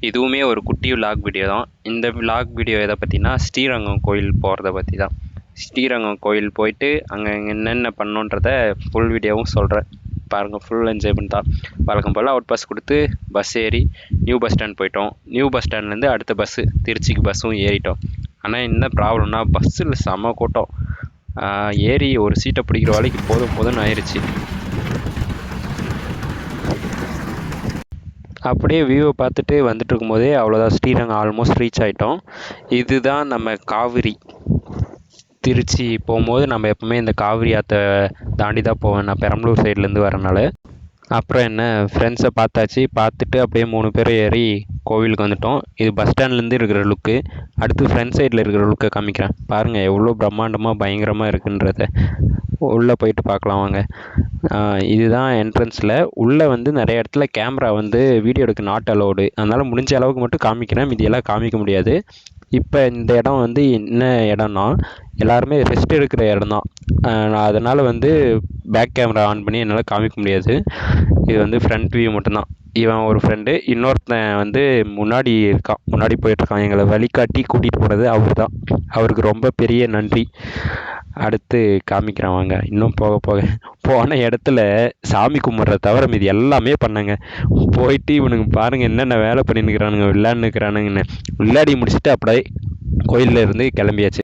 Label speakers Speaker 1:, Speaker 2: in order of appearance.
Speaker 1: இதுவுமே ஒரு குட்டி விலாக் வீடியோ தான். இந்த விலாக் வீடியோ எதை பற்றினா ஸ்ரீரங்கம் கோயில் போகிறத பற்றி தான். ஸ்ரீரங்கம் கோயில் போயிட்டு அங்கே என்னென்ன பண்ணோன்றத ஃபுல் வீடியோவும் சொல்கிறேன் பாருங்கள். ஃபுல் என்ஜாய்மெண்ட் தான். வழக்கம் போல் அவுட் பாஸ் கொடுத்து பஸ் ஏறி நியூ பஸ் ஸ்டாண்ட் போயிட்டோம். நியூ பஸ் ஸ்டாண்ட்லேருந்து அடுத்த பஸ்ஸு திருச்சிக்கு பஸ்ஸும் ஏறிட்டோம். ஆனால் என்ன ப்ராப்ளம்னா பஸ்ஸில் செம கூட்டம். ஏறி ஒரு சீட்டை பிடிக்கிற வேலைக்கு போதும்னு ஆயிடுச்சு. அப்படியே வியூவை பார்த்துட்டு வந்துட்டு இருக்கும்போதே அவ்வளோதான், ஸ்ரீரங்கம் ஆல்மோஸ்ட் ரீச் ஆகிட்டோம். இதுதான் நம்ம காவிரி. திருச்சி போகும்போது நம்ம எப்போவுமே இந்த காவிரி ஆற்றை தாண்டி தான் போவேன், நான் பெரம்பலூர் சைட்லேருந்து வரனால. அப்புறம் என்ன, ஃப்ரெண்ட்ஸை பார்த்துட்டு அப்படியே 3 பேரும் ஏறி கோவிலுக்கு வந்துட்டோம். இது பஸ் ஸ்டாண்ட்லேருந்து இருக்கிற லுக்கு. அடுத்து ஃப்ரண்ட் சைடில் இருக்கிற லுக்கை காமிக்கிறேன் பாருங்கள், எவ்வளோ பிரம்மாண்டமாக பயங்கரமாக இருக்குன்றத. உள்ளே போயிட்டு பார்க்கலாம் வாங்க. இதுதான் என்ட்ரன்ஸில். உள்ளே நிறைய இடத்துல கேமரா வீடியோ எடுக்க நாட் அலோடு, அதனால் முடிஞ்ச அளவுக்கு மட்டும் காமிக்கிறேன், மீதியெல்லாம் காமிக்க முடியாது. இப்போ இந்த இடம் என்ன இடம்னா எல்லாருமே ரெஸ்ட் எடுக்கிற இடம் தான். அதனால் பேக் கேமரா ஆன் பண்ணி என்னால் காமிக்க முடியாது. இது ஃப்ரண்ட் வியூ மட்டும்தான். இவன் ஒரு ஃப்ரெண்டு, இன்னொருத்தன் முன்னாடி போயிட்டுருக்கான். எங்களை வழிகாட்டி கூட்டிகிட்டு போனது அவர் தான். அவருக்கு ரொம்ப பெரிய நன்றி. அடுத்து காமிக்கிறான் வாங்க. இன்னும் போன இடத்துல சாமி கும்பிட்ற தவிர மீது எல்லாமே பண்ணாங்க. போயிட்டு இவனுங்க பாருங்கள் என்னென்ன வேலை பண்ணின்னுக்கிறானுங்க, விளையாண்டுக்கிறானுங்கன்னு. விளையாடி முடிச்சுட்டு அப்படியே கோயிலில் இருந்து கிளம்பியாச்சு.